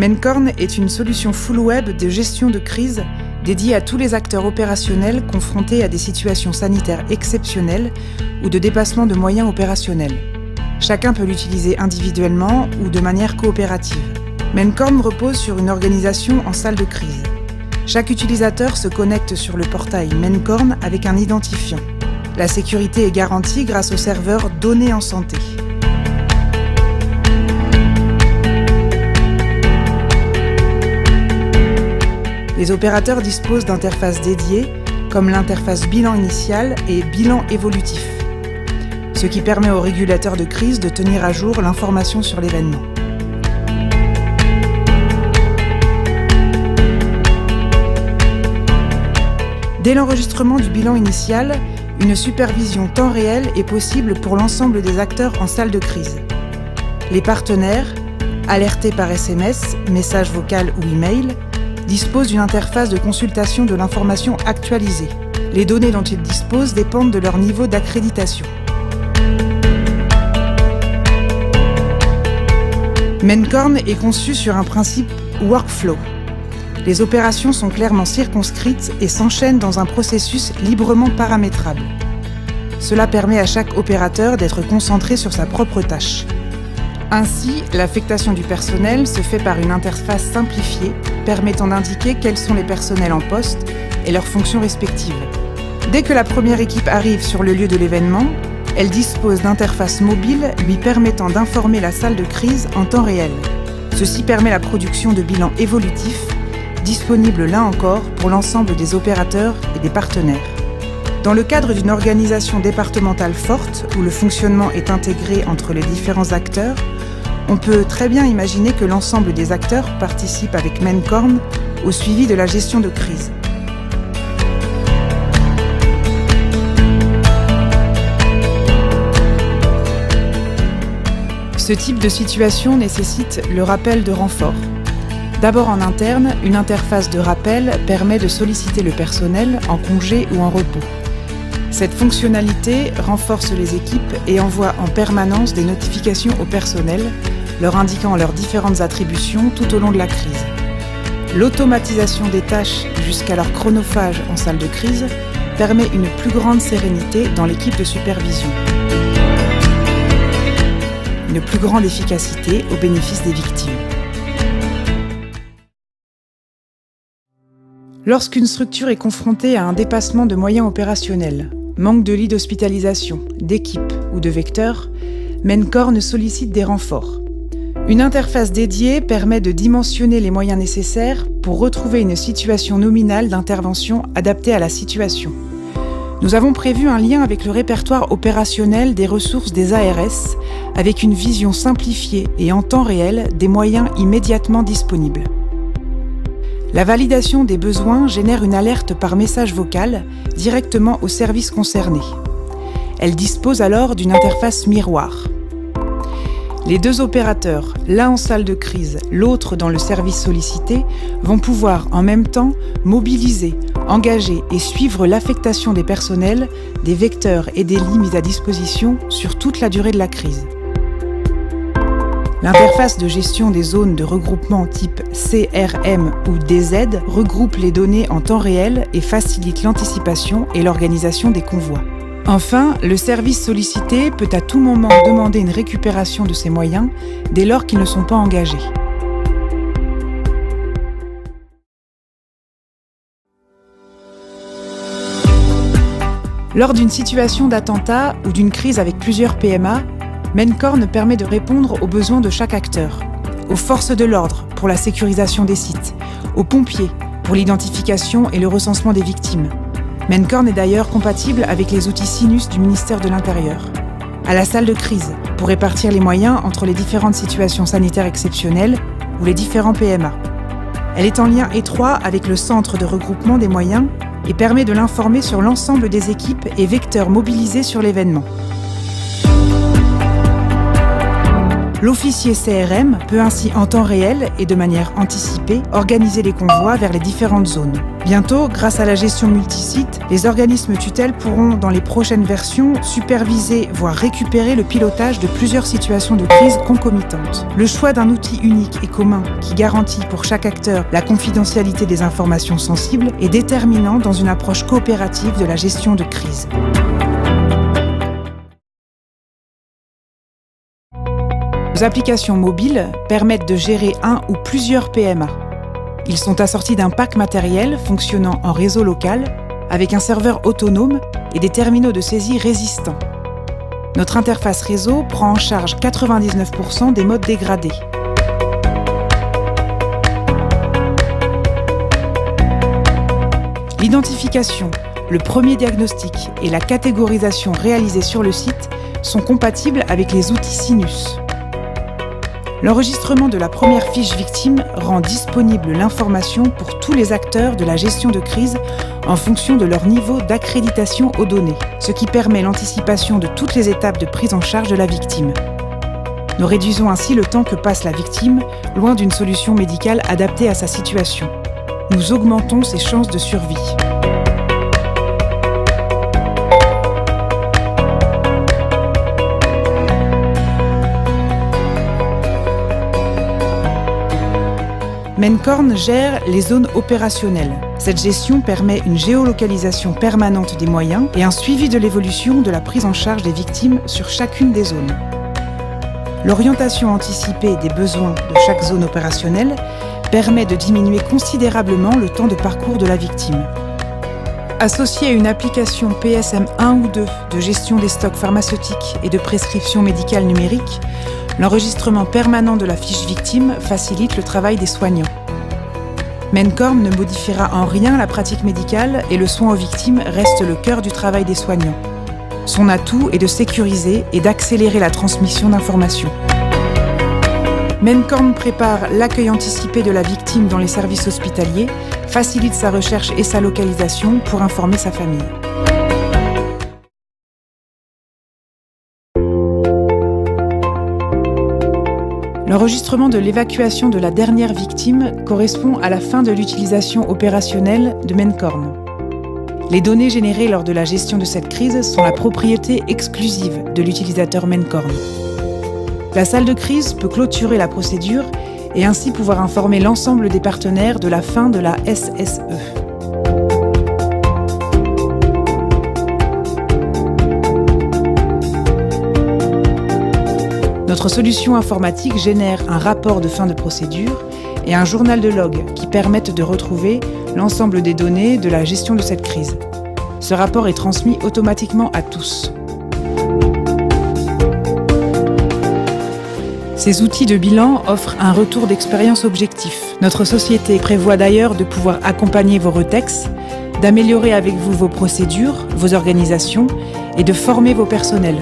Mencorn est une solution full web de gestion de crise dédiée à tous les acteurs opérationnels confrontés à des situations sanitaires exceptionnelles ou de dépassement de moyens opérationnels. Chacun peut l'utiliser individuellement ou de manière coopérative. Mencorn repose sur une organisation en salle de crise. Chaque utilisateur se connecte sur le portail Mencorn avec un identifiant. La sécurité est garantie grâce au serveur Données en santé. Les opérateurs disposent d'interfaces dédiées, comme l'interface bilan initial et bilan évolutif, ce qui permet aux régulateurs de crise de tenir à jour l'information sur l'événement. Dès l'enregistrement du bilan initial, une supervision temps réel est possible pour l'ensemble des acteurs en salle de crise. Les partenaires, alertés par SMS, message vocal ou email, disposent d'une interface de consultation de l'information actualisée. Les données dont ils disposent dépendent de leur niveau d'accréditation. Mencorn est conçu sur un principe workflow. Les opérations sont clairement circonscrites et s'enchaînent dans un processus librement paramétrable. Cela permet à chaque opérateur d'être concentré sur sa propre tâche. Ainsi, l'affectation du personnel se fait par une interface simplifiée permettant d'indiquer quels sont les personnels en poste et leurs fonctions respectives. Dès que la première équipe arrive sur le lieu de l'événement, elle dispose d'interfaces mobiles lui permettant d'informer la salle de crise en temps réel. Ceci permet la production de bilans évolutifs, disponibles là encore pour l'ensemble des opérateurs et des partenaires. Dans le cadre d'une organisation départementale forte où le fonctionnement est intégré entre les différents acteurs, on peut très bien imaginer que l'ensemble des acteurs participent avec Mencorn au suivi de la gestion de crise. Ce type de situation nécessite le rappel de renfort. D'abord en interne, une interface de rappel permet de solliciter le personnel en congé ou en repos. Cette fonctionnalité renforce les équipes et envoie en permanence des notifications au personnel, leur indiquant leurs différentes attributions tout au long de la crise. L'automatisation des tâches jusqu'à leur chronophage en salle de crise permet une plus grande sérénité dans l'équipe de supervision. Une plus grande efficacité au bénéfice des victimes. Lorsqu'une structure est confrontée à un dépassement de moyens opérationnels, manque de lits d'hospitalisation, d'équipes ou de vecteurs, Mencorn sollicite des renforts. Une interface dédiée permet de dimensionner les moyens nécessaires pour retrouver une situation nominale d'intervention adaptée à la situation. Nous avons prévu un lien avec le répertoire opérationnel des ressources des ARS, avec une vision simplifiée et en temps réel des moyens immédiatement disponibles. La validation des besoins génère une alerte par message vocal directement au service concerné. Elle dispose alors d'une interface miroir. Les deux opérateurs, l'un en salle de crise, l'autre dans le service sollicité, vont pouvoir en même temps mobiliser, engager et suivre l'affectation des personnels, des vecteurs et des lits mis à disposition sur toute la durée de la crise. L'interface de gestion des zones de regroupement type CRM ou DZ regroupe les données en temps réel et facilite l'anticipation et l'organisation des convois. Enfin, le service sollicité peut à tout moment demander une récupération de ses moyens dès lors qu'ils ne sont pas engagés. Lors d'une situation d'attentat ou d'une crise avec plusieurs PMA, Mencorn permet de répondre aux besoins de chaque acteur, aux forces de l'ordre pour la sécurisation des sites, aux pompiers pour l'identification et le recensement des victimes. Mencorn est d'ailleurs compatible avec les outils Sinus du ministère de l'Intérieur. À la salle de crise pour répartir les moyens entre les différentes situations sanitaires exceptionnelles ou les différents PMA. Elle est en lien étroit avec le centre de regroupement des moyens et permet de l'informer sur l'ensemble des équipes et vecteurs mobilisés sur l'événement. L'officier CRM peut ainsi en temps réel et de manière anticipée organiser les convois vers les différentes zones. Bientôt, grâce à la gestion multisite, les organismes tutelles pourront, dans les prochaines versions, superviser, voire récupérer le pilotage de plusieurs situations de crise concomitantes. Le choix d'un outil unique et commun qui garantit pour chaque acteur la confidentialité des informations sensibles est déterminant dans une approche coopérative de la gestion de crise. Nos applications mobiles permettent de gérer un ou plusieurs PMA. Ils sont assortis d'un pack matériel fonctionnant en réseau local, avec un serveur autonome et des terminaux de saisie résistants. Notre interface réseau prend en charge 99% des modes dégradés. L'identification, le premier diagnostic et la catégorisation réalisés sur le site sont compatibles avec les outils Sinus. L'enregistrement de la première fiche victime rend disponible l'information pour tous les acteurs de la gestion de crise en fonction de leur niveau d'accréditation aux données, ce qui permet l'anticipation de toutes les étapes de prise en charge de la victime. Nous réduisons ainsi le temps que passe la victime loin d'une solution médicale adaptée à sa situation. Nous augmentons ses chances de survie. Mencorn gère les zones opérationnelles. Cette gestion permet une géolocalisation permanente des moyens et un suivi de l'évolution de la prise en charge des victimes sur chacune des zones. L'orientation anticipée des besoins de chaque zone opérationnelle permet de diminuer considérablement le temps de parcours de la victime. Associé à une application PSM 1 ou 2 de gestion des stocks pharmaceutiques et de prescription médicale numérique, l'enregistrement permanent de la fiche victime facilite le travail des soignants. Mencorn ne modifiera en rien la pratique médicale et le soin aux victimes reste le cœur du travail des soignants. Son atout est de sécuriser et d'accélérer la transmission d'informations. Mencorn prépare l'accueil anticipé de la victime dans les services hospitaliers, facilite sa recherche et sa localisation pour informer sa famille. L'enregistrement de l'évacuation de la dernière victime correspond à la fin de l'utilisation opérationnelle de Mencorn. Les données générées lors de la gestion de cette crise sont la propriété exclusive de l'utilisateur Mencorn. La salle de crise peut clôturer la procédure et ainsi pouvoir informer l'ensemble des partenaires de la fin de la SSE. Notre solution informatique génère un rapport de fin de procédure et un journal de log qui permettent de retrouver l'ensemble des données de la gestion de cette crise. Ce rapport est transmis automatiquement à tous. Ces outils de bilan offrent un retour d'expérience objectif. Notre société prévoit d'ailleurs de pouvoir accompagner vos retex, d'améliorer avec vous vos procédures, vos organisations et de former vos personnels.